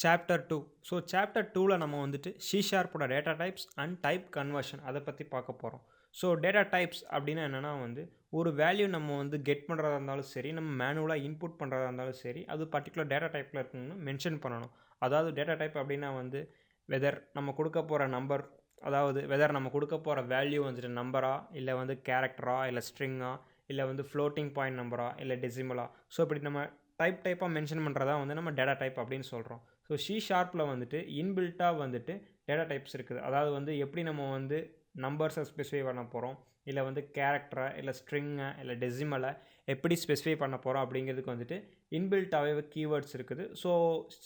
Chapter 2. So chapter 2ல நம்ம வந்துட்டு சி ஷார்ப்போட data types and type conversion அதை பற்றி பார்க்க போகிறோம். ஸோ டேட்டா டைப்ஸ் அப்படின்னா என்னென்னா வந்து ஒரு வேல்யூ நம்ம வந்து கெட் பண்ணுறதா இருந்தாலும் சரி, நம்ம மேனுவலாக இன்புட் பண்ணுறதா இருந்தாலும் சரி, அது பர்டிகுலர் டேட்டா டைப்பில் இருக்கணும்னு மென்ஷன் பண்ணணும். அதாவது டேட்டா டைப் அப்படின்னா வந்து வெதர் நம்ம கொடுக்க போகிற நம்பர், அதாவது வெதர் நம்ம கொடுக்க போகிற வேல்யூ வந்துட்டு நம்பரா, இல்லை வந்து கேரக்டரா, இல்லை ஸ்ட்ரிங்கா, இல்லை வந்து ஃப்ளோட்டிங் பாயிண்ட் நம்பரா, இல்லை டெசிமலா. ஸோ இப்படி நம்ம டைப்பாக மென்ஷன் பண்ணுறதா வந்து நம்ம டேட்டா டைப் அப்படின்னு சொல்கிறோம். ஸோ சி ஷார்ப்பில் வந்துட்டு இன்பில்ட்டாக வந்துட்டு டேட்டா டைப்ஸ் இருக்குது. அதாவது வந்து எப்படி நம்ம வந்து நம்பர்ஸை ஸ்பெசிஃபை பண்ண போகிறோம், இல்லை வந்து கேரக்டரை, இல்லை ஸ்ட்ரிங்கை, இல்லை டெசிமலை எப்படி ஸ்பெசிஃபை பண்ண போகிறோம் அப்படிங்கிறதுக்கு வந்துட்டு இன்பில்ட்டாகவே கீவேர்ட்ஸ் இருக்குது. ஸோ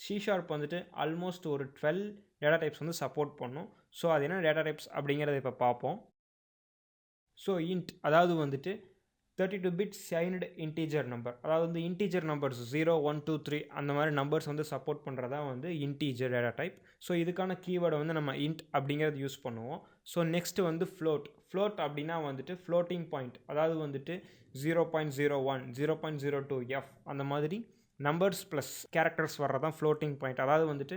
சி ஷார்ப் வந்துட்டு ஆல்மோஸ்ட் ஒரு 12 டேட்டா டைப்ஸ் வந்து சப்போர்ட் பண்ணும். ஸோ அது என்ன டேட்டா டைப்ஸ் அப்படிங்கிறத இப்போ பார்ப்போம். ஸோ இன்ட் அதாவது வந்துட்டு 32 பிட் சைன்டு இன்டீஜர் நம்பர், அதாவது வந்து இன்டீஜர் நம்பர்ஸ் 0, 1, 2, 3 அந்த மாதிரி நம்பர்ஸ் வந்து சப்போர்ட் பண்ணுறதா வந்து இன்டீஜர் டேட்டா டைப். ஸோ இதுக்கான கீவேர்டை வந்து நம்ம இன்ட் அப்படிங்கிறது யூஸ் பண்ணுவோம். ஸோ நெக்ஸ்ட்டு வந்து ஃப்ளோட் அப்படின்னா வந்துட்டு ஃப்ளோட்டிங் பாயிண்ட், அதாவது வந்துட்டு 0.01, 0.02 எஃப் அந்த மாதிரி நம்பர்ஸ் ப்ளஸ் கேரக்டர்ஸ் வர்றதான் ஃப்ளோட்டிங் பாயிண்ட். அதாவது வந்துட்டு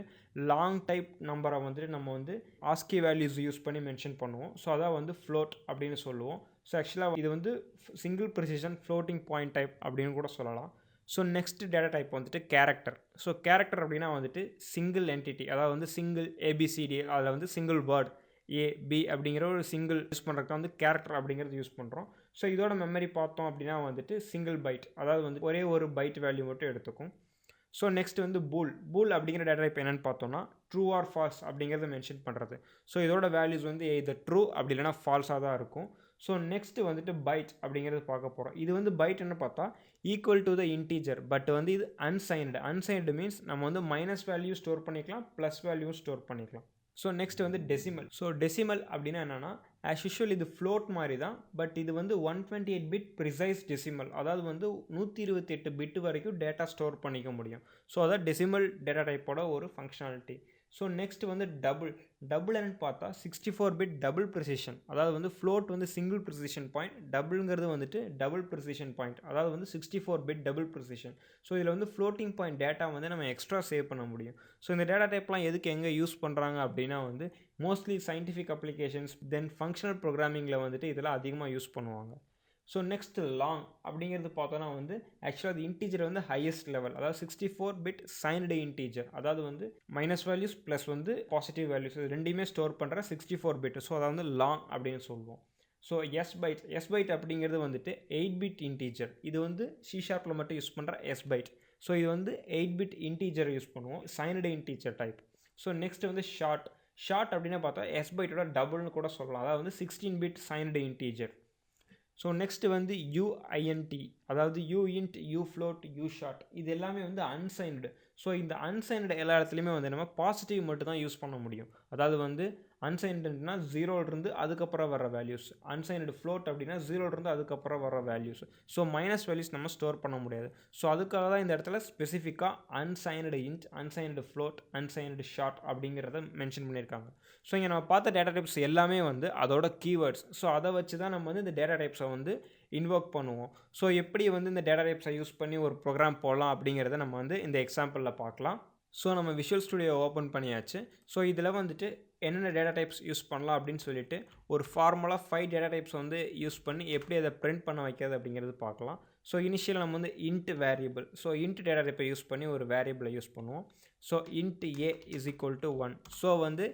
லாங் டைப் நம்பரை வந்துட்டு நம்ம வந்து ஆஸ்கி வேல்யூஸ் யூஸ் பண்ணி மென்ஷன் பண்ணுவோம். ஸோ அதான் வந்து ஃப்ளோட் அப்படின்னு சொல்லுவோம். ஸோ ஆக்சுவலாக இது வந்து single precision floating point type அப்படின்னு கூட சொல்லலாம். ஸோ நெக்ஸ்ட் டேட்டா டைப் வந்துட்டு கேரக்டர். ஸோ கேரக்டர் அப்படின்னா வந்துட்டு சிங்கிள் என்டிட்டி, அதாவது வந்து சிங்கிள் ஏபிசிடி, அதில் வந்து சிங்கிள் வேர்ட் ஏ பி அப்படிங்கிற ஒரு சிங்கிள் யூஸ் பண்ணுறதுக்கு வந்து கேரக்டர் அப்படிங்கிறது யூஸ் பண்ணுறோம். ஸோ இதோட மெமரி பார்த்தோம் அப்படின்னா வந்துட்டு சிங்கிள் பைட், அதாவது வந்து ஒரே ஒரு பைட் வேல்யூ மட்டும் எடுத்துக்கும். ஸோ நெக்ஸ்ட் வந்து பூல் அப்படிங்கிற டேட்டா டைப் என்னென்னு பார்த்தோம்னா ட்ரூ ஆர் ஃபால்ஸ் அப்படிங்கிறத மென்ஷன் பண்ணுறது. ஸோ இதோட வேல்யூஸ் வந்து இது ட்ரூ அப்படி இல்லைனா ஃபால்ஸாக தான் இருக்கும். ஸோ நெக்ஸ்ட்டு வந்துட்டு பைட் அப்படிங்கிறது பார்க்க போகிறோம். இது வந்து பைட் என்ன பார்த்தா equal to the integer, but வந்து இது அன்சைன்டு மீன்ஸ் நம்ம வந்து மைனஸ் வேல்யூ ஸ்டோர் பண்ணிக்கலாம், ப்ளஸ் வேல்யூ ஸ்டோர் பண்ணிக்கலாம். ஸோ நெக்ஸ்ட் வந்து டெசிமல். ஸோ டெசிமல் அப்படின்னா என்னென்னா ஆஸ் யூஷுவல் இது ஃப்ளோட் மாதிரி தான், பட் இது வந்து 128 பிட் ப்ரிசைஸ் டெசிமல், அதாவது வந்து 128 பிட் வரைக்கும் டேட்டா ஸ்டோர் பண்ணிக்க முடியும். ஸோ அதான் டெசிமல் டேட்டா டைப்போட ஒரு ஃபங்க்ஷனாலிட்டி. ஸோ நெக்ஸ்ட் வந்து டபுள் என்னன்னு பார்த்தா 64 பிட் டபுள் ப்ரிசிஷன், அதாவது வந்து ஃப்ளோட் வந்து சிங்கிள் ப்ரிசிஷன் பாயிண்ட், டபுள்ங்கிறது வந்துட்டு டபுள் ப்ரிசிஷன் பாயிண்ட், அதாவது வந்து 64 பிட் டபுள் ப்ரிசிஷன். ஸோ இதில் வந்து ஃப்ளோட்டிங் பாயிண்ட் டேட்டா வந்து நம்ம எக்ஸ்ட்ரா சேவ் பண்ண முடியும். ஸோ இந்த டேட்டா டைப்லாம் எதுக்கு எங்கே யூஸ் பண்ணுறாங்க அப்படின்னா வந்து மோஸ்ட்லி சயின்டிஃபிக் அப்ளிகேஷன்ஸ், தென் ஃபங்க்ஷனல் ப்ரோக்ராமிங்கில் வந்துட்டு இதெல்லாம் அதிகமாக யூஸ் பண்ணுவாங்க. ஸோ நெக்ஸ்ட் லாங் அப்படிங்கிறது பார்த்தோன்னா வந்து ஆக்சுவலாக அது இன்டீஜர் வந்து ஹையஸ்ட் லெவல், அதாவது 64 பிட் சைன்டு இன்டீஜர், அதாவது வந்து மைனஸ் வேல்யூஸ் ப்ளஸ் வந்து பாசிட்டிவ் வேல்யூஸ் ரெண்டையுமே ஸ்டோர் பண்ணுற 64 பிட். ஸோ அதை வந்து லாங் அப்படின்னு சொல்லுவோம். ஸோ எஸ் பைட் அப்படிங்கிறது வந்துட்டு 8 பிட் இன்டீஜர். இது வந்து சி ஷார்ப்பில் மட்டும் யூஸ் பண்ணுற எஸ் பைட். ஸோ இது வந்து 8 பிட் இன்டீஜர் யூஸ் பண்ணுவோம், signed integer type. So next வந்து ஷார்ட் அப்படின்னா பார்த்தா எஸ் பைட்டோட டபுள்னு கூட சொல்லலாம், அதாவது வந்து 16 bit signed integer. So next வந்து யூஐஎன்டி, அதாவது யூஇன்ட், யூஃப்ளோட், யூஷார்ட், இது எல்லாமே வந்து அன்சைன்டு. ஸோ இந்த அன்சைன்டு எல்லா இடத்துலையுமே வந்து நம்ம பாசிட்டிவ் மட்டும் தான் யூஸ் பண்ண முடியும். அதாவது வந்து அன்சைன்டுனா 0லேருந்து அதுக்கப்புறம் வர வேல்யூஸ், அன்சைன்டு ஃப்ளோட் அப்படின்னா 0லேருந்து அதுக்கப்புறம் வர வேல்யூஸ். ஸோ மைனஸ் வேல்யூஸ் நம்ம ஸ்டோர் பண்ண முடியாது. ஸோ அதுக்காக தான் இந்த இடத்துல ஸ்பெசிஃபிக்காக unsigned int, unsigned float, unsigned short அப்படிங்கிறத மென்ஷன் பண்ணியிருக்காங்க. ஸோ இங்கே நம்ம பார்த்த டேட்டா டைப்ஸ் எல்லாமே வந்து அதோட கீவேர்ட்ஸ். ஸோ அதை வச்சு தான் நம்ம வந்து இந்த டேட்டா டைப்ஸை வந்து இன்வோக் பண்ணுவோம். ஸோ எப்படி வந்து இந்த டேட்டா டைப்ஸை யூஸ் பண்ணி ஒரு ப்ரோக்ராம் போடலாம் அப்படிங்கிறத நம்ம வந்து இந்த எக்ஸாம்பிளில் பார்க்கலாம். ஸோ நம்ம விஷுவல் ஸ்டுடியோ ஓப்பன் பண்ணியாச்சு. ஸோ இதில் வந்துட்டு என்னென்ன டேட்டா டைப்ஸ் யூஸ் பண்ணலாம் அப்படின்னு சொல்லிட்டு ஒரு ஃபார்முலா 5 டேட்டா டைப்ஸ் வந்து யூஸ் பண்ணி எப்படி அதை பிரிண்ட் பண்ண வைக்கிறது அப்படிங்கிறது பார்க்கலாம். ஸோ இனிஷியல் நம்ம வந்து int variable, so int data டைப்பை யூஸ் பண்ணி ஒரு வேரியபிளை யூஸ் பண்ணுவோம். So int A is equal to 1. So வந்து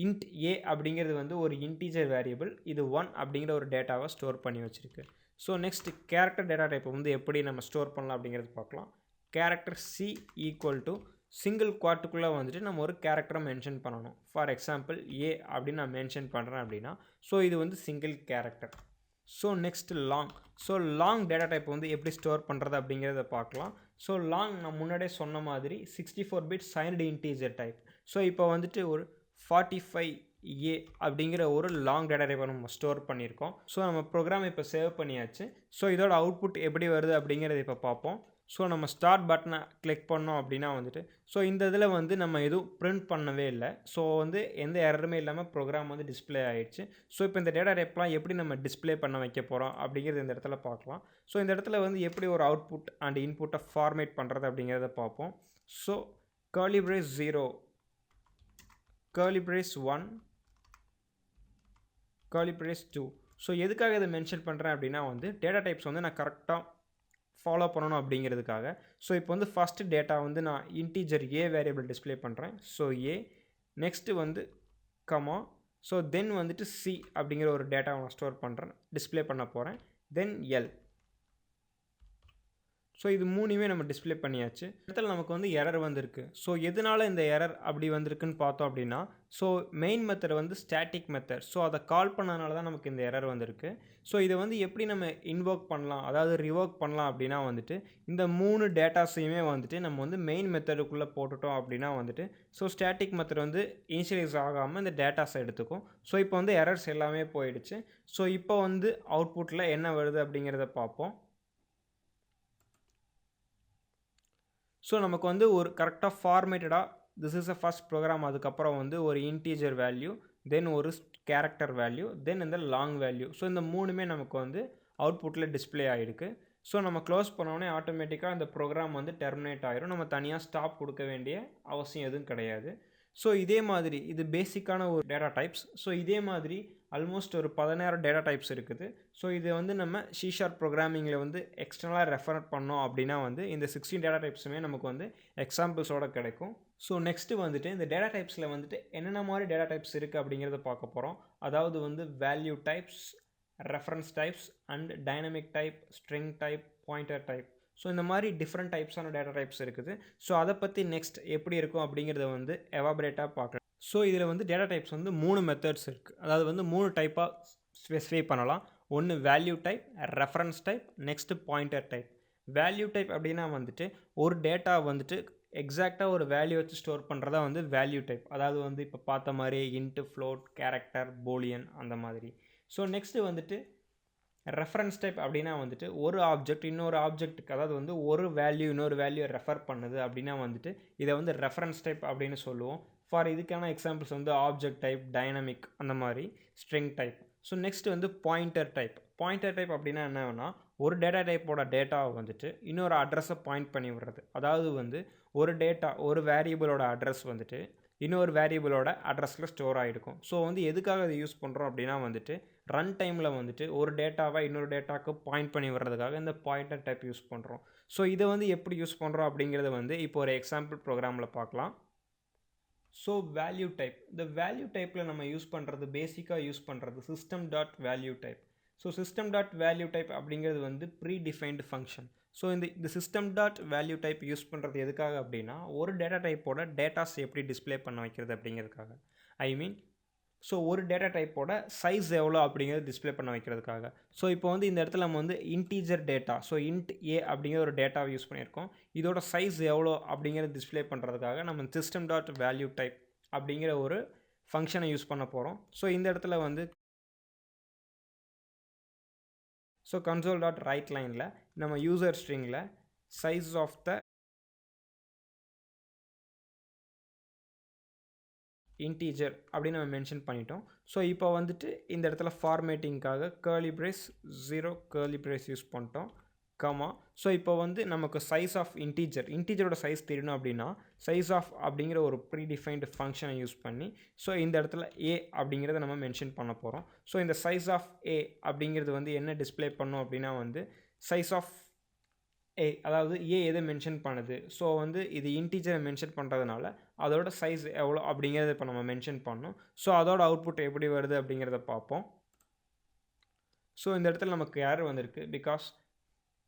இன்ட் ஏ அப்படிங்கிறது வந்து ஒரு இன்டீஜர் வேரியபிள், இது 1 அப்படிங்கிற ஒரு டேட்டாவை ஸ்டோர் பண்ணி வச்சுருக்கு. ஸோ நெக்ஸ்ட் கேரக்டர் டேட்டா டைப்பை வந்து எப்படி நம்ம ஸ்டோர் பண்ணலாம் அப்படிங்கிறது பார்க்கலாம். Character C equal to single குவாட்டுக்குள்ளே வந்துட்டு நம்ம ஒரு கேரக்டரை மென்ஷன் பண்ணணும். ஃபார் எக்ஸாம்பிள் ஏ அப்படின்னு நான் மென்ஷன் பண்ணுறேன் அப்படின்னா ஸோ இது வந்து single character. So next long data type வந்து எப்படி ஸ்டோர் பண்ணுறது அப்படிங்கிறத பார்க்கலாம். ஸோ லாங் நான் முன்னாடியே சொன்ன மாதிரி 64 bit signed integer type. So இப்போ வந்துட்டு ஒரு 45A அப்படிங்கிற ஒரு லாங் டேட்டா டைப்பை நம்ம ஸ்டோர் பண்ணியிருக்கோம். ஸோ நம்ம ப்ரோக்ராம் இப்போ சேவ் பண்ணியாச்சு. ஸோ இதோட அவுட்புட் எப்படி வருது அப்படிங்கிறத இப்போ பார்ப்போம். ஸோ நம்ம ஸ்டார்ட் பட்டனை கிளிக் பண்ணோம் அப்படின்னா வந்துட்டு ஸோ இந்த இதில் வந்து நம்ம எதுவும் பிரிண்ட் பண்ணவே இல்லை. ஸோ வந்து எந்த எரருமே இல்லாமல் ப்ரோக்ராம் வந்து டிஸ்பிளே ஆகிடுச்சு. ஸோ இப்போ இந்த டேட்டா டைப்லாம் எப்படி நம்ம டிஸ்பிளே பண்ண வைக்க போகிறோம் அப்படிங்கிறது இந்த இடத்துல பார்க்கலாம். ஸோ இந்த இடத்துல வந்து எப்படி ஒரு அவுட்புட் அண்ட் இன்புட்டை ஃபார்மேட் பண்ணுறது அப்படிங்கிறத பார்ப்போம். So curly brace 0, curly brace 1, curly brace 2. So எதுக்காக இதை மென்ஷன் பண்ணுறேன் அப்படின்னா வந்து டேட்டா டைப்ஸ் வந்து நான் கரெக்டாக ஃபாலோ பண்ணணும் அப்படிங்கிறதுக்காக. ஸோ இப்போ வந்து ஃபஸ்ட்டு டேட்டா வந்து நான் இன்டீஜர் ஏ வேரியபிள் டிஸ்பிளே பண்ணுறேன். ஸோ ஏ, நெக்ஸ்ட்டு வந்து கமா, ஸோ தென் வந்துட்டு சி அப்படிங்கிற ஒரு டேட்டாவை நான் ஸ்டோர் பண்ணுறேன், டிஸ்பிளே பண்ண போகிறேன். தென் எல். ஸோ இது மூணுமே நம்ம டிஸ்பிளே பண்ணியாச்சு. இடத்துல நமக்கு வந்து எரர் வந்திருக்கு. ஸோ எதனால் இந்த எரர் அப்படி வந்திருக்குன்னு பார்த்தோம் அப்படின்னா, ஸோ மெயின் மெத்தட் வந்து ஸ்டாட்டிக் மெத்தட். ஸோ அதை கால் பண்ணதுனால தான் நமக்கு இந்த எரர் வந்திருக்கு. ஸோ இதை வந்து எப்படி நம்ம இன்வோக் பண்ணலாம், அதாவது ரிவோக் பண்ணலாம் அப்படின்னா வந்துட்டு இந்த 3 டேட்டாஸையுமே வந்துட்டு நம்ம வந்து மெயின் மெத்தடுக்குள்ளே போட்டுட்டோம் அப்படின்னா வந்துட்டு ஸோ ஸ்டாட்டிக் மெத்தட் வந்து இனிஷியலைஸ் ஆகாமல் இந்த டேட்டாஸை எடுத்துக்கும். ஸோ இப்போ வந்து எரர்ஸ் எல்லாமே போயிடுச்சு. ஸோ இப்போ வந்து அவுட்புட்டில் என்ன வருது அப்படிங்கிறத பார்ப்போம். ஸோ நமக்கு வந்து ஒரு கரெக்டாக ஃபார்மேட்டடாக this is a first program, அதுக்கப்புறம் வந்து ஒரு இன்டீஜர் வேல்யூ, தென் ஒரு கேரக்டர் வேல்யூ, தென் இந்த லாங் வேல்யூ. ஸோ இந்த மூணுமே நமக்கு வந்து அவுட்புட்டில் டிஸ்பிளே ஆகிருக்கு. ஸோ நம்ம க்ளோஸ் பண்ணோடனே ஆட்டோமேட்டிக்காக இந்த ப்ரோக்ராம் வந்து டெர்மினேட் ஆகிரும். நம்ம தனியாக ஸ்டாப் கொடுக்க வேண்டிய அவசியம் எதுவும் கிடையாது. ஸோ இதே மாதிரி இது பேசிக்கான ஒரு டேட்டா டைப்ஸ். ஸோ இதே மாதிரி ஆல்மோஸ்ட் ஒரு 16 டேட்டா டைப்ஸ் இருக்குது. ஸோ இது வந்து நம்ம C# ப்ரோக்ராமிங்கில் வந்து எக்ஸ்டர்னலாக ரெஃபர் பண்ணோம் அப்படின்னா வந்து இந்த 16 டேட்டா டைப்ஸுமே நமக்கு வந்து எக்ஸாம்பிள்ஸோடு கிடைக்கும். ஸோ நெக்ஸ்ட்டு வந்துட்டு இந்த டேட்டா டைப்ஸில் வந்துட்டு என்னென்ன மாதிரி டேட்டா டைப்ஸ் இருக்குது அப்படிங்கிறத பார்க்க போகிறோம். அதாவது வந்து value types, reference types and dynamic type, string type, pointer type. So இந்த மாதிரி டிஃப்ரெண்ட் டைப்ஸான டேட்டா டைப்ஸ் இருக்குது. ஸோ அதை பற்றி நெக்ஸ்ட் எப்படி இருக்கும் அப்படிங்கிறத வந்து எவாபரேட்டாக பார்க்கலாம். ஸோ இதில் வந்து டேட்டா டைப்ஸ் வந்து 3 மெத்தட்ஸ் இருக்குது. அதாவது வந்து 3 டைப்பாக ஸ்பெசிஃபை பண்ணலாம். ஒன்று value type, reference type, next pointer type. Value type அப்படின்னா வந்துட்டு ஒரு டேட்டா வந்துட்டு எக்ஸாக்டாக ஒரு வேல்யூ வச்சு ஸ்டோர் பண்ணுறதா வந்து வேல்யூ டைப். அதாவது வந்து இப்போ பார்த்த மாதிரி இன்ட்டு, ஃப்ளோட், கேரக்டர், பூலியன் அந்த மாதிரி. ஸோ நெக்ஸ்ட்டு வந்துட்டு ரெஃபரன்ஸ் டைப் அப்படின்னா வந்துட்டு ஒரு ஆப்ஜெக்ட் இன்னொரு ஆப்ஜெக்ட்டுக்கு, அதாவது வந்து ஒரு வேல்யூ இன்னொரு வேல்யூ ரெஃபர் பண்ணுது அப்படின்னா வந்துட்டு இதை வந்து ரெஃபரன்ஸ் டைப் அப்படின்னு சொல்லுவோம். ஃபார் இதுக்கான எக்ஸாம்பிள்ஸ் வந்து ஆப்ஜெக்ட் டைப், டைனமிக் அந்த மாதிரி, ஸ்ட்ரிங் டைப். ஸோ நெக்ஸ்ட் வந்து பாயிண்டர் டைப். பாயிண்டர் டைப் அப்படின்னா என்னன்னா ஒரு டேட்டா டைப்போட டேட்டாவை வந்துட்டு இன்னொரு அட்ரஸை பாயிண்ட் பண்ணி விடுறது. அதாவது வந்து ஒரு டேட்டா, ஒரு வேரியபிளோட அட்ரஸ் வந்துட்டு இன்னொரு வேரியபிளோட அட்ரஸில் ஸ்டோர் ஆகிருக்கும். ஸோ வந்து எதுக்காக இதை யூஸ் பண்ணுறோம் அப்படின்னா வந்துட்டு ரன் டைமில் வந்துட்டு ஒரு டேட்டாவை இன்னொரு டேட்டாவுக்கு பாயிண்ட் பண்ணி வர்றதுக்காக இந்த பாயிண்டர் டைப் யூஸ் பண்ணுறோம். ஸோ இதை வந்து எப்படி யூஸ் பண்ணுறோம் அப்படிங்கிறத வந்து இப்போ ஒரு எக்ஸாம்பிள் ப்ரோக்ராமில் பார்க்கலாம். ஸோ வேல்யூ டைப், இந்த வேல்யூ டைப்பில் நம்ம யூஸ் பண்ணுறது பேசிக்காக யூஸ் பண்ணுறது system.value type. So system.value type அப்படிங்கிறது வந்து ப்ரீ டிஃபைன்டு ஃபங்க்ஷன். ஸோ இந்த system.value type யூஸ் பண்ணுறது எதுக்காக அப்படின்னா ஒரு டேட்டா டைப்போட டேட்டாஸ் எப்படி டிஸ்பிளே பண்ண வைக்கிறது அப்படிங்கிறதுக்காக. ஐ மீன் ஸோ ஒரு டேட்டா டைப்போட சைஸ் எவ்வளோ அப்படிங்கிறது டிஸ்பிளே பண்ண வைக்கிறதுக்காக. ஸோ இப்போ வந்து இந்த இடத்துல நம்ம வந்து இன்டீஜர் டேட்டா, ஸோ இன்ட் ஏ அப்படிங்கிற ஒரு டேட்டாவை யூஸ் பண்ணியிருக்கோம். இதோட சைஸ் எவ்வளோ அப்படிங்கிறது டிஸ்பிளே பண்ணுறதுக்காக நம்ம system.value type அப்படிங்கிற ஒரு ஃபங்க்ஷனை யூஸ் பண்ண போகிறோம். ஸோ இந்த இடத்துல வந்து ஸோ console.writeLine நம்ம யூசர் ஸ்ட்ரிங்கில் சைஸ் ஆஃப் த இன்டீஜர் அப்படின்னு நம்ம மென்ஷன் பண்ணிட்டோம். ஸோ இப்போ வந்துட்டு இந்த இடத்துல ஃபார்மேட்டிங்காக curly brace 0 curly brace use பண்ணிட்டோம், கமா. ஸோ இப்போ வந்து நமக்கு சைஸ் ஆஃப் இன்டீஜரோட சைஸ் தெரியணும் அப்படின்னா சைஸ் ஆஃப் அப்படிங்கிற ஒரு ப்ரீ டிஃபைன்டு ஃபங்க்ஷனை யூஸ் பண்ணி ஸோ இந்த இடத்துல ஏ அப்படிங்கிறத நம்ம மென்ஷன் பண்ண போகிறோம். ஸோ இந்த சைஸ் ஆஃப் ஏ அப்படிங்கிறது வந்து என்ன டிஸ்பிளே பண்ணோம் அப்படின்னா வந்து சைஸ் ஆஃப் ஏ, அதாவது ஏ எதை மென்ஷன் பண்ணுது. ஸோ வந்து இது இன்டீஜரை மென்ஷன் பண்ணுறதுனால அதோட சைஸ் எவ்வளோ அப்படிங்கிறத இப்போ நம்ம மென்ஷன் பண்ணோம். ஸோ அதோட அவுட்புட் எப்படி வருது அப்படிங்கிறத பார்ப்போம். ஸோ இந்த இடத்துல நமக்கு எரர் வந்திருக்கு. பிகாஸ்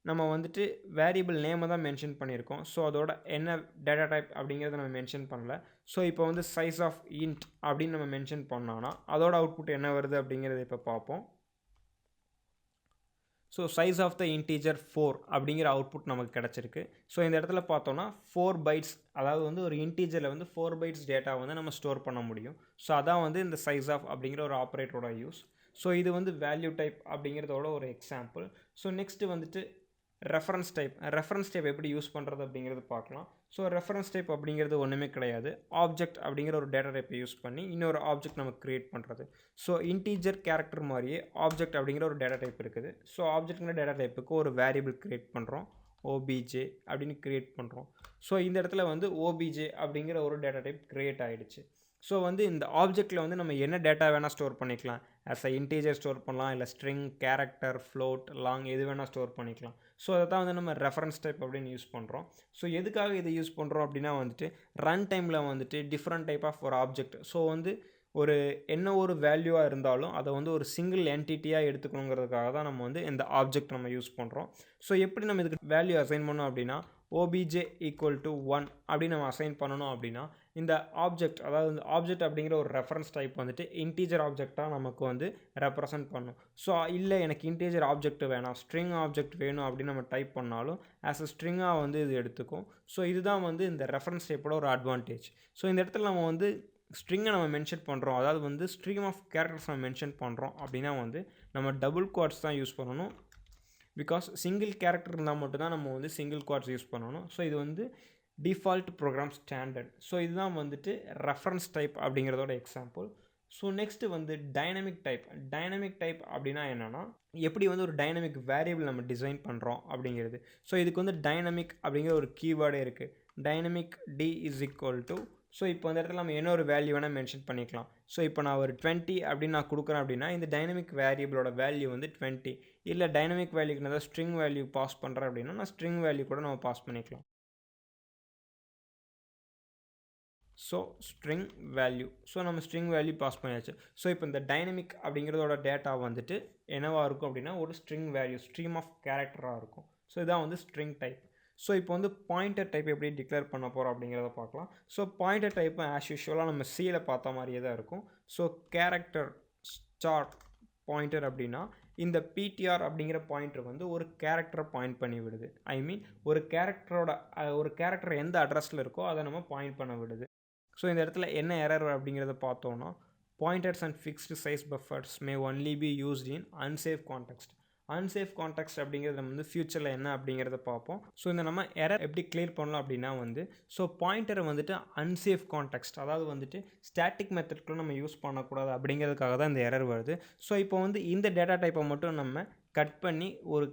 நம்ம வந்துட்டு வேரியபிள் நேமை தான் மென்ஷன் பண்ணியிருக்கோம். ஸோ அதோட என்ன டேட்டா டைப் அப்படிங்கிறத நம்ம மென்ஷன் பண்ணல. ஸோ இப்போ வந்து சைஸ் ஆஃப் இன்ட் அப்படின்னு நம்ம மென்ஷன் பண்ணோன்னா அதோட அவுட்புட் என்ன வருது அப்படிங்கிறத இப்போ பார்ப்போம். So size of the integer 4 அப்படிங்கிற அவுட்புட் நமக்கு கிடச்சிருக்கு. ஸோ இந்த இடத்துல பார்த்தோன்னா 4 bytes, அதாவது வந்து ஒரு இன்டீஜரில் வந்து 4 bytes டேட்டா வந்து நம்ம ஸ்டோர் பண்ண முடியும். ஸோ அதான் வந்து இந்த சைஸ் ஆஃப் அப்படிங்கிற ஒரு ஆப்ரேட்டரோட யூஸ். ஸோ இது வந்து வேல்யூ டைப் அப்படிங்கிறதோட ஒரு எக்ஸாம்பிள். ஸோ நெக்ஸ்ட்டு வந்துட்டு ரெஃபரன்ஸ் டைப் எப்படி யூஸ் பண்ணுறது அப்படிங்கிறது பார்க்கலாம். ஸோ ரெஃபரன்ஸ் டைப் அப்படிங்கிறது ஒன்றுமே கிடையாது, ஆப்ஜெக்ட் அப்படிங்கிற ஒரு டேட்டா டைப்பை யூஸ் பண்ணி இன்னொரு ஆப்ஜெக்ட் நம்ம க்ரியேட் பண்ணுறது. ஸோ இன்டீஜர் கேரக்டர் மாதிரியே ஆப்ஜெக்ட் அப்படிங்கிற ஒரு டேட்டா டைப் இருக்குது. ஸோ ஆப்ஜெக்ட்ங்கிற டேட்டா டைப்புக்கு ஒரு வேரியபிள் க்ரியேட் பண்ணுறோம். ஓபிஜே அப்படின்னு க்ரியேட் பண்ணுறோம். ஸோ இந்த இடத்துல வந்து ஓபிஜே அப்படிங்கிற ஒரு டேட்டா டைப் க்ரியேட் ஆகிடுச்சு. ஸோ வந்து இந்த ஆப்ஜெக்ட்டில் வந்து நம்ம என்ன டேட்டா வேணால் ஸ்டோர் பண்ணிக்கலாம். ஆஸ் அ இன்டீஜர் ஸ்டோர் பண்ணலாம், இல்லை ஸ்ட்ரிங், கேரக்டர், ஃப்ளோட், லாங் எது வேணால் ஸ்டோர் பண்ணிக்கலாம். ஸோ அதை தான் வந்து நம்ம ரெஃபரன்ஸ் டைப் அப்படின்னு யூஸ் பண்ணுறோம். ஸோ எதுக்காக இதை யூஸ் பண்ணுறோம் அப்படின்னா வந்துட்டு ரன் டைமில் வந்துட்டு டிஃப்ரெண்ட் டைப் ஆஃப் ஒரு ஆப்ஜெக்ட், ஸோ வந்து ஒரு என்ன ஒரு வேல்யூவாக இருந்தாலும் அதை வந்து ஒரு சிங்கிள் என்டிட்டியாக எடுத்துக்கணுங்கிறதுக்காக தான் நம்ம வந்து இந்த ஆப்ஜெக்ட் நம்ம யூஸ் பண்ணுறோம். ஸோ எப்படி நம்ம இதுக்கு வேல்யூ அசைன் பண்ணோம் அப்படின்னா ஓபிஜே ஈக்குவல் டு 1 அப்படின்னு நம்ம அசைன் பண்ணணும் அப்படின்னா இந்த ஆப்ஜெக்ட், அதாவது இந்த ஆப்ஜெக்ட் அப்படிங்கிற ஒரு ரெஃபரன்ஸ் டைப் வந்துட்டு இன்டீஜர் ஆப்ஜெக்டாக நமக்கு வந்து ரெப்ரசன்ட் பண்ணும். ஸோ இல்லை எனக்கு இன்டீஜர் ஆப்ஜெக்ட் வேணாம், ஸ்ட்ரிங் ஆப்ஜெக்ட் வேணும் அப்படின்னு நம்ம டைப் பண்ணாலும் ஆஸ் அ ஸ்ட்ரிங்காக வந்து இது எடுத்துக்கும். ஸோ இதுதான் வந்து இந்த ரெஃபரன்ஸ் டைப்போட ஒரு அட்வான்டேஜ். ஸோ இந்த இடத்துல நம்ம வந்து ஸ்ட்ரிங்கை நம்ம மென்ஷன் பண்ணுறோம், அதாவது வந்து ஸ்ட்ரீம் ஆஃப் கேரக்டர்ஸ் நம்ம மென்ஷன் பண்ணுறோம் அப்படின்னா வந்து நம்ம டபுள் குவாட்ஸ் தான் யூஸ் பண்ணணும். பிகாஸ் சிங்கிள் கேரக்டர் இருந்தால் மட்டும்தான் நம்ம வந்து சிங்கிள் குவாட்ஸ் யூஸ் பண்ணணும். ஸோ இது வந்து டிஃபால்ட் ப்ரோக்ராம் ஸ்டாண்டர்ட். ஸோ இதுதான் வந்துட்டு ரெஃபரன்ஸ் டைப் அப்படிங்கிறதோட எக்ஸாம்பிள். ஸோ நெக்ஸ்ட்டு வந்து டைனமிக் டைப். டைனமிக் டைப் அப்படின்னா என்னென்னா எப்படி வந்து ஒரு டைனமிக் வேரியபிள் நம்ம டிசைன் பண்ணுறோம் அப்படிங்கிறது. ஸோ இதுக்கு வந்து டைனமிக் அப்படிங்கிற ஒரு கீவேர்டே இருக்குது. Dynamic D is equal to, so இப்போ அந்த இடத்துல நம்ம என்ன ஒரு வேல்யூ வேணால் மென்ஷன் பண்ணிக்கலாம். ஸோ இப்போ நான் ஒரு 20 அப்படின்னு நான் கொடுக்குறேன் அப்படின்னா இந்த டைனமிக் வேரியபிளோட வேல்யூ வந்து 20. இல்லை டைனமிக் வேல்யூக்கு நான் ஸ்ட்ரிங் வேல்யூ பாஸ் பண்ணுறேன் அப்படின்னா நான் ஸ்ட்ரிங் வேல்யூ கூட நம்ம பாஸ் பண்ணிக்கலாம். ஸோ ஸ்ட்ரிங் வேல்யூ, ஸோ நம்ம ஸ்ட்ரிங் வேல்யூ பாஸ் பண்ணியாச்சு. ஸோ இப்போ இந்த டைனமிக் அப்படிங்கிறதோட டேட்டா வந்துட்டு என்னவாக இருக்கும் அப்படின்னா ஒரு ஸ்ட்ரிங் வேல்யூ, ஸ்ட்ரீம் ஆஃப் கேரக்டராக இருக்கும். ஸோ இதான் வந்து ஸ்ட்ரிங் டைப். ஸோ இப்போ வந்து பாயிண்டர் டைப் எப்படி டிக்ளேர் பண்ண போகிறோம் அப்படிங்கிறத பார்க்கலாம். ஸோ பாயிண்டர் டைப்பு ஆஸ் யூஷுவலாக நம்ம சியில் பார்த்த மாதிரியே தான் இருக்கும். ஸோ கேரக்டர் ஸ்டார் பாயிண்டர் அப்படின்னா இந்த பிடிஆர் அப்படிங்கிற பாயிண்டர் வந்து ஒரு கேரக்டரை பாயிண்ட் பண்ணி விடுது. ஐ மீன் ஒரு கேரக்டர் எந்த அட்ரஸில் இருக்கோ அதை நம்ம பாயிண்ட் பண்ண விடுது. ஸோ இந்த இடத்துல என்ன எரர் அப்படிங்கிறத பார்த்தோன்னா pointers and fixed size buffers May only be used in unsafe context. Unsafe context அப்படிங்கிறது நம்ம வந்து ஃபியூச்சரில் என்ன அப்படிங்கிறத பார்ப்போம். ஸோ இந்த நம்ம எரர் எப்படி கிளியர் பண்ணலாம் அப்படின்னா வந்து ஸோ பாயிண்டரை வந்துட்டு அன்சேஃப் கான்டெக்ஸ்ட், அதாவது வந்துட்டு ஸ்டாட்டிக் மெத்தட்குள்ளே நம்ம யூஸ் பண்ணக்கூடாது அப்படிங்கிறதுக்காக தான் இந்த எரர் வருது. ஸோ இப்போ வந்து இந்த டேட்டா டைப்பை மட்டும் நம்ம கட் பண்ணி ஒரு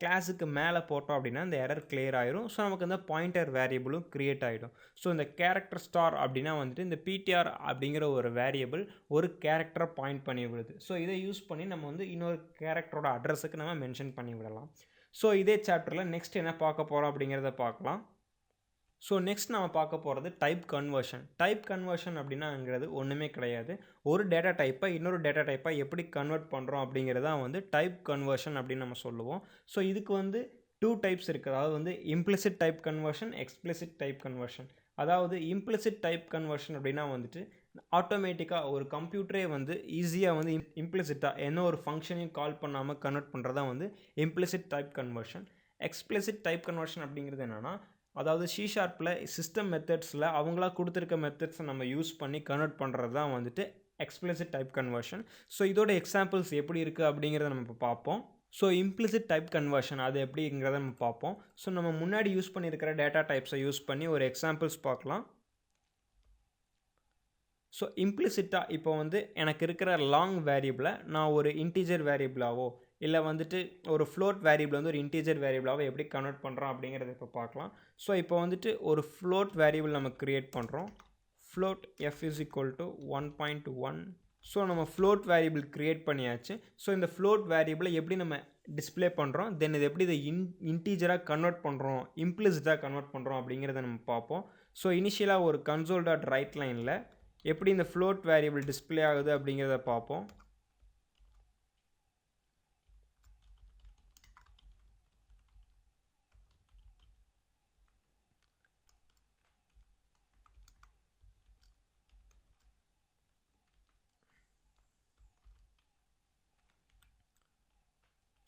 கிளாஸுக்கு மேலே போட்டோம் அப்படின்னா இந்த எரர் கிளியர் ஆயிரும். ஸோ நமக்கு இந்த பாயிண்டர் வேரியபிளும் க்ரியேட் ஆகிடும். ஸோ இந்த கேரக்டர் ஸ்டார் அப்படின்னா வந்துட்டு இந்த பிடிஆர் அப்படிங்கிற ஒரு வேரியபிள் ஒரு கேரக்டரை பாயிண்ட் பண்ணி விடுது. ஸோ இதை யூஸ் பண்ணி நம்ம வந்து இன்னொரு கேரக்டரோட அட்ரஸுக்கு நம்ம மென்ஷன் பண்ணி விடலாம். ஸோ இதே சாப்டரில் நெக்ஸ்ட் என்ன பார்க்க போகிறோம் அப்படிங்கிறத பார்க்கலாம். ஸோ நெக்ஸ்ட் நம்ம பார்க்க போகிறது டைப் கன்வர்ஷன். டைப் கன்வர்ஷன் அப்படின்னாங்கிறது ஒன்றுமே கிடையாது, ஒரு டேட்டா டைப்பை இன்னொரு டேட்டா டைப்பை எப்படி கன்வெர்ட் பண்ணுறோம் அப்படிங்கிறது தான் வந்து டைப் கன்வர்ஷன் அப்படின்னு நம்ம சொல்லுவோம். ஸோ இதுக்கு வந்து 2 டைப்ஸ் இருக்குது, அதாவது வந்து implicit type conversion, explicit type conversion. அதாவது இம்ப்ளிசிட் டைப் கன்வர்ஷன் அப்படின்னா வந்துட்டு ஆட்டோமேட்டிக்காக ஒரு கம்ப்யூட்டரே வந்து ஈஸியாக வந்து இம்ப்ளிசிட்டாக என்ன ஒரு ஃபங்க்ஷனையும் கால் பண்ணாமல் கன்வெர்ட் பண்ணுறதா வந்து implicit type conversion. Explicit type conversion அப்படிங்கிறது என்னென்னா அதாவது C# சிஸ்டம் மெத்தட்ஸில் அவங்களா கொடுத்துருக்க மெத்தட்ஸை நம்ம யூஸ் பண்ணி கன்வெர்ட் பண்ணுறது தான் வந்துட்டு எக்ஸ்பிளிசிட் டைப் கன்வர்ஷன். ஸோ இதோட எக்ஸாம்பிள்ஸ் எப்படி இருக்குது அப்படிங்கிறத நம்ம இப்போ பார்ப்போம். ஸோ இம்ப்ளிசிட் டைப் கன்வர்ஷன் அது எப்படிங்கிறத நம்ம பார்ப்போம். ஸோ நம்ம முன்னாடி யூஸ் பண்ணியிருக்கிற டேட்டா டைப்ஸை யூஸ் பண்ணி ஒரு எக்ஸாம்பிள்ஸ் பார்க்கலாம். ஸோ இம்ப்ளிசிட்டாக இப்போ வந்து எனக்கு இருக்கிற லாங் வேரியபிளை நான் ஒரு இன்டீஜர் வேரியபிளாவோ இல்லை வந்துட்டு ஒரு ஃப்ளோட் வேரியபிள் வந்து ஒரு இன்டீஜர் வேரியபிளாவோ எப்படி கன்வெர்ட் பண்ணுறோம் அப்படிங்கிறத இப்போ பார்க்கலாம். ஸோ இப்போ வந்துட்டு ஒரு ஃப்ளோட் வேரியபிள் நம்ம க்ரியேட் பண்ணுறோம். Float f is equal to 1.1. So நம்ம ஃப்ளோட் வேரியபிள் க்ரியேட் பண்ணியாச்சு. ஸோ இந்த ஃப்ளோட் வேரியபிளை எப்படி நம்ம டிஸ்பிளே பண்ணுறோம், தென் இது எப்படி இதை இன்டீஜராக கன்வெர்ட் பண்ணுறோம், இம்ப்ளிசிட்டாக கன்வெர்ட் பண்ணுறோம் அப்படிங்கிறத நம்ம பார்ப்போம். ஸோ இனிஷியலாக ஒரு console.write எப்படி இந்த ஃப்ளோட் வேரியபிள் டிஸ்பிளே ஆகுது அப்படிங்கிறத பார்ப்போம்.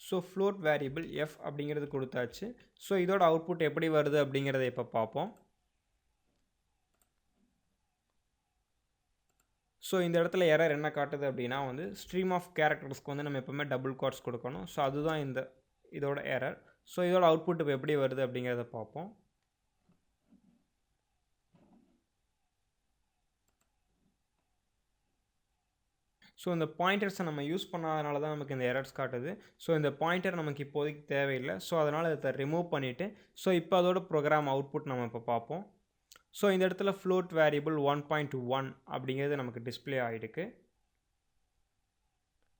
ஸோ ஃப்ளோட் வேரியபிள் f அப்படிங்கிறது கொடுத்தாச்சு. ஸோ இதோட அவுட்புட் எப்படி வருது அப்படிங்கிறத இப்போ பார்ப்போம். ஸோ இந்த இடத்துல எரர் என்ன காட்டுது அப்படின்னா வந்து ஸ்ட்ரீம் ஆஃப் கேரக்டர்ஸ்க்கு வந்து நம்ம எப்போவுமே டபுள் குவாட்ஸ் கொடுக்கணும். ஸோ அதுதான் இதோட எரர். ஸோ இதோட அவுட்புட் இப்போ எப்படி வருது அப்படிங்கிறத பார்ப்போம். ஸோ இந்த பாயிண்டர்ஸை நம்ம யூஸ் பண்ணாதனால தான் நமக்கு இந்த எரர்ஸ் காட்டுது. ஸோ இந்த பாயிண்டர் நமக்கு இப்போதைக்கு தேவையில்லை. ஸோ அதனால் இதை ரிமூவ் பண்ணிவிட்டு ஸோ இப்போ அதோட ப்ரோக்ராம் அவுட்புட் நம்ம இப்போ பார்ப்போம். ஸோ இந்த இடத்துல float வேரியபிள் 1.1 அப்படிங்கிறது நமக்கு டிஸ்பிளே ஆகிருக்கு.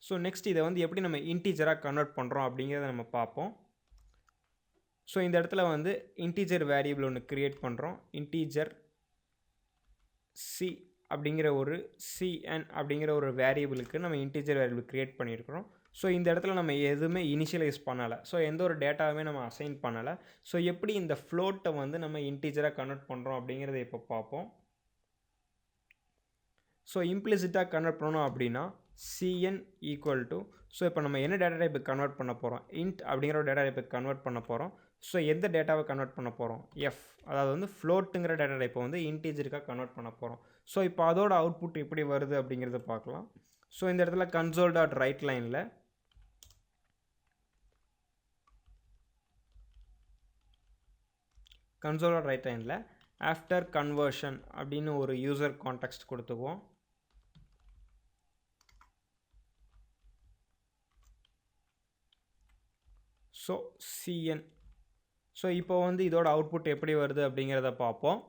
ஸோ நெக்ஸ்ட் இதை வந்து எப்படி நம்ம இன்டீஜராக கன்வெர்ட் பண்ணுறோம் அப்படிங்கிறத நம்ம பார்ப்போம். ஸோ இந்த இடத்துல வந்து இன்டீஜர் வேரியபிள் ஒன்று க்ரியேட் பண்ணுறோம். இன்டீஜர் சி அப்படிங்கிற ஒரு சிஎன் அப்படிங்கிற ஒரு வேரியபிளுக்கு நம்ம இன்டீஜர் வேரியபிள் க்ரியேட் பண்ணியிருக்கிறோம். ஸோ இந்த இடத்துல நம்ம எதுவுமே இனிஷியலைஸ் பண்ணலை. ஸோ எந்த ஒரு டேட்டாவுமே நம்ம அசைன் பண்ணலை. ஸோ எப்படி இந்த ஃப்ளோட்டை வந்து நம்ம இன்டீஜராக கன்வெர்ட் பண்ணுறோம் அப்படிங்கிறத இப்போ பார்ப்போம். ஸோ இம்ப்ளிசிட்டாக கன்வெர்ட் பண்ணணும் அப்படின்னா cn ஈக்குவல் டு ஸோ இப்போ நம்ம என்ன டேட்டா டைப்புக்கு கன்வெர்ட் பண்ண போகிறோம், இன்ட் அப்படிங்கிற ஒரு டேட்டா டைப்புக்கு கன்வெர்ட் பண்ண போகிறோம். ஸோ எந்த டேட்டாவை கன்வெர்ட் பண்ண போகிறோம், எஃப், அதாவது வந்து ஃப்ளோட்டுங்கிற டேட்டா டைப்பை வந்து இன்டீஜருக்காக கன்வெர்ட் பண்ண போகிறோம். ஸோ இப்போ அதோட அவுட்புட் எப்படி வருது அப்படிங்கிறத பார்க்கலாம். ஸோ இந்த இடத்துல கன்சோல் டாட் ரைட் லைனில் ஆஃப்டர் கன்வர்ஷன் அப்படின்னு ஒரு யூசர் கான்டெக்ஸ்ட் கொடுத்துக்குவோம். So cn. ஸோ இப்போ வந்து இதோட அவுட்புட் எப்படி வருது அப்படிங்கிறத பார்ப்போம்.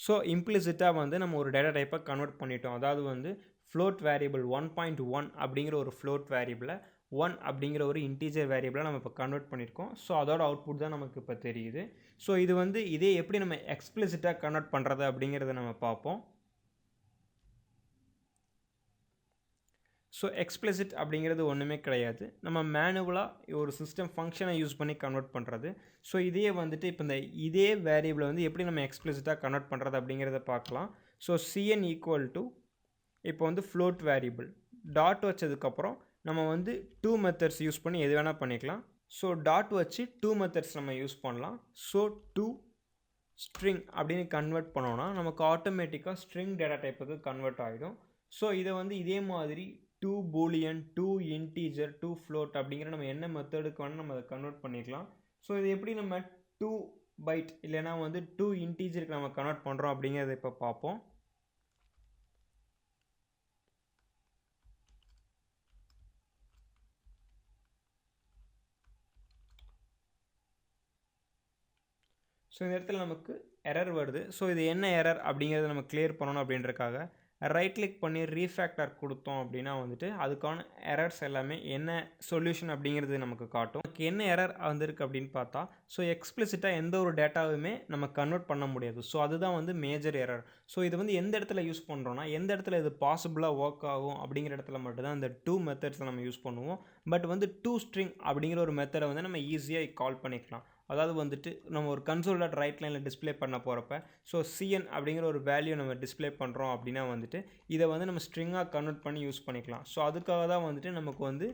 ஸோ இம்ப்ளிசிட்டாக வந்து நம்ம ஒரு டேட்டா டைப்பை கன்வெர்ட் பண்ணிட்டோம். அதாவது வந்து ஃப்ளோட் வேரியபிள் 1.1 அப்படிங்கிற ஒரு ஃப்ளோட் வேரியபிளை 1 அப்படிங்கிற ஒரு இன்டீஜர் வேரியபிளை நம்ம இப்போ கன்வெர்ட் பண்ணியிருக்கோம். ஸோ அதோட அவுட்புட் தான் நமக்கு இப்போ தெரியுது. ஸோ இது வந்து இதே எப்படி நம்ம எக்ஸ்பிளிசிட்டாக கன்வெர்ட் பண்ணுறது அப்படிங்கிறத நம்ம பார்ப்போம். ஸோ எக்ஸ்பிளிசிட் அப்படிங்கிறது ஒன்றுமே கிடையாது, நம்ம மேனுவலாக ஒரு சிஸ்டம் ஃபங்க்ஷனை யூஸ் பண்ணி கன்வெர்ட் பண்ணுறது. ஸோ இதே வந்துட்டு இப்போ இதே வேரியபிளை வந்து எப்படி நம்ம எக்ஸ்பிளிசிட்டாக கன்வெர்ட் பண்ணுறது அப்படிங்கிறத பார்க்கலாம். ஸோ cn ஈக்குவல் டு இப்போ வந்து ஃப்ளோட் வேரியபிள் டாட் வச்சதுக்கப்புறம் நம்ம வந்து 2 மெத்தட்ஸ் யூஸ் பண்ணி எது வேணால் பண்ணிக்கலாம். ஸோ டாட் வச்சு 2 மெத்தட்ஸ் நம்ம யூஸ் பண்ணலாம். ஸோ to string அப்படின்னு கன்வெர்ட் பண்ணோன்னா நமக்கு ஆட்டோமேட்டிக்காக ஸ்ட்ரிங் டேட்டா டைப்புக்கு கன்வெர்ட் ஆகிடும். ஸோ இதை வந்து இதே மாதிரி 2 boolean 2 integer 2 float அப்படிங்கிற நம்ம என்ன மெத்தடுக்கு வேணால் நம்ம அதை கன்வெர்ட் பண்ணிக்கலாம். ஸோ இது எப்படி நம்ம 2 byte இல்லைனா வந்து 2 இன்டீஜருக்கு நம்ம கன்வெர்ட் பண்ணுறோம் அப்படிங்கிறத இப்போ பார்ப்போம். ஸோ இந்த இடத்துல நமக்கு எரர் வருது. ஸோ இது என்ன எரர் அப்படிங்கிறத நம்ம கிளியர் பண்ணணும் அப்படின்றக்காக ரைட் கிளிக் பண்ணி ரீஃபேக்டர் கொடுத்தோம் அப்படின்னா வந்துட்டு அதுக்கான எரர்ஸ் எல்லாமே என்ன சொல்யூஷன் அப்படிங்கிறது நமக்கு காட்டும். நமக்கு என்ன எரர் வந்திருக்கு அப்படின்னு பார்த்தா ஸோ எக்ஸ்பிளிசிட்டாக எந்த ஒரு டேட்டாவுமே நம்ம கன்வெர்ட் பண்ண முடியாது. ஸோ அதுதான் வந்து மேஜர் எரர். ஸோ இது வந்து எந்த இடத்துல யூஸ் பண்ணுறோன்னா எந்த இடத்துல இது பாசிபிளாக ஒர்க் ஆகும் அப்படிங்கிற இடத்துல மட்டும்தான் இந்த 2 மெத்தட்ஸை நம்ம யூஸ் பண்ணுவோம். பட் வந்து toString அப்படிங்கிற ஒரு மெத்தடை வந்து நம்ம ஈஸியாக கால் பண்ணிக்கலாம். அதாவது வந்துட்டு நம்ம ஒரு கன்சோல் டாட் ரைட் லைனில் டிஸ்பிளே பண்ண போகிறப்ப ஸோ cn அப்படிங்கிற ஒரு வேல்யூ நம்ம டிஸ்பிளே பண்ணுறோம் அப்படின்னா வந்துட்டு இதை வந்து நம்ம ஸ்ட்ரிங்காக கன்வெர்ட் பண்ணி யூஸ் பண்ணிக்கலாம். ஸோ அதுக்காக தான் வந்துட்டு நமக்கு வந்து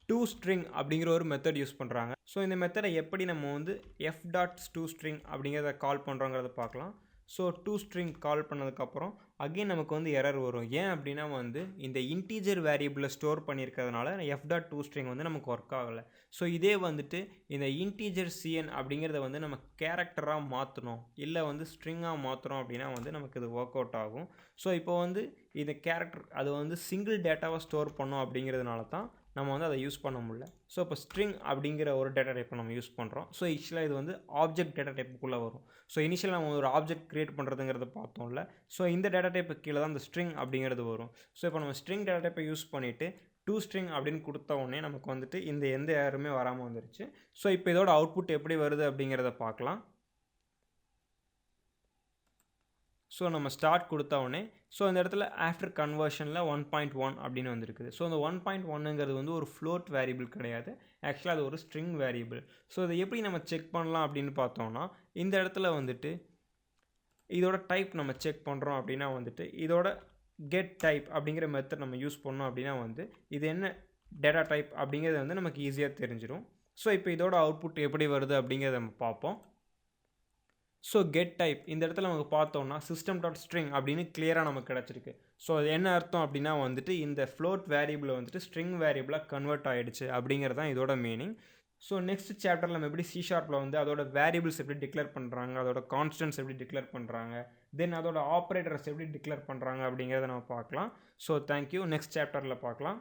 toString அப்படிங்கிற ஒரு மெத்தட் யூஸ் பண்ணுறாங்க. ஸோ இந்த மெத்தடை எப்படி நம்ம வந்து f.toString அப்படிங்கிறத கால் பண்ணுறோங்கிறத பார்க்கலாம். ஸோ toString கால் பண்ணதுக்கப்புறம் அகெயின் நமக்கு வந்து எரர் வரும். ஏன் அப்படின்னா வந்து இந்த இன்டீஜர் வேரியபிளில் ஸ்டோர் பண்ணியிருக்கிறதுனால f.toString வந்து நமக்கு ஒர்க் ஆகலை. ஸோ இதே வந்துட்டு இந்த இன்டீஜர் cn அப்படிங்கிறத வந்து நம்ம கேரக்டராக மாற்றணும் இல்லை வந்து ஸ்ட்ரிங்காக மாற்றுறோம் அப்படின்னா வந்து நமக்கு இது ஒர்க் அவுட் ஆகும். ஸோ இப்போ வந்து இந்த கேரக்டர் அது வந்து சிங்கிள் டேட்டாவை ஸ்டோர் பண்ணோம் அப்படிங்கிறதுனால தான் நம்ம வந்து அதை யூஸ் பண்ண முடியல. ஸோ இப்போ ஸ்ட்ரிங் அப்படிங்கிற ஒரு டேட்டா டைப்பை நம்ம யூஸ் பண்ணுறோம். ஸோ ஆக்சுவலாக இது வந்து ஆப்ஜெக்ட் டேட்டா டைப்புக்குள்ளே வரும். ஸோ இனிஷியல் நம்ம ஒரு ஆப்ஜெக்ட் க்ரியேட் பண்ணுறதுங்கிறத பார்த்தோம்ல. ஸோ இந்த டேட்டா டைப்பு கீழே தான் இந்த ஸ்ட்ரிங் அப்படிங்கிறது வரும். ஸோ இப்போ நம்ம ஸ்ட்ரிங் டேட்டா டைப்பை யூஸ் பண்ணிவிட்டு toString அப்படின்னு கொடுத்த உடனே நமக்கு வந்துட்டு இந்த எந்த எரருமே வராமல் வந்துருச்சு. ஸோ இப்போ இதோட அவுட்புட் எப்படி வருது அப்படிங்கிறத பார்க்கலாம். ஸோ நம்ம ஸ்டார்ட் கொடுத்த உடனே ஸோ இந்த இடத்துல ஆஃப்டர் கன்வர்ஷனில் 1.1 அப்படின்னு வந்துருக்குது. ஸோ அந்த 1.1ங்கிறது வந்து ஒரு ஃப்ளோட் வேரியபிள் கிடையாது, ஆக்சுவலாக அது ஒரு ஸ்ட்ரிங் வேரியபிள். ஸோ இதை எப்படி நம்ம செக் பண்ணலாம் அப்படின்னு பார்த்தோம்னா இந்த இடத்துல வந்துட்டு இதோட டைப் நம்ம செக் பண்ணுறோம் அப்படின்னா வந்துட்டு இதோட கெட் டைப் அப்படிங்கிற மெத்தட் நம்ம யூஸ் பண்ணோம் அப்படின்னா வந்து இது என்ன டேட்டா டைப் அப்படிங்கிறது வந்து நமக்கு ஈஸியாக தெரிஞ்சிடும். ஸோ இப்போ இதோட அவுட்புட் எப்படி வருது அப்படிங்கிறத நம்ம பார்ப்போம். ஸோ கெட் டைப் இந்த இடத்துல நமக்கு பார்த்தோம்னா system.string அப்படின்னு கிளியராக நமக்கு கிடச்சிருக்கு. ஸோ அது என்ன அர்த்தம் அப்படின்னா வந்துட்டு இந்த ஃப்ளோட் வேரியபிளை வந்துட்டு ஸ்ட்ரிங் வேரியபிளாக கன்வெர்ட் ஆகிடுச்சு அப்படிங்கிறது தான் இதோட மீனிங். ஸோ நெக்ஸ்ட் சாப்டரில் நம்ம எப்படி C# வந்து அதோட வேரியபிள்ஸ் எப்படி டிக்ளேர் பண்ணுறாங்க, அதோட கான்ஸ்டன்ட்ஸ் எப்படி டிக்ளேர் பண்ணுறாங்க, தென் அதோட ஆப்ரேட்டர்ஸ் எப்படி டிக்ளேர் பண்ணுறாங்க அப்படிங்கிறத நம்ம பார்க்கலாம். So thank you. நெக்ஸ்ட் சாப்டரில் பார்க்கலாம்.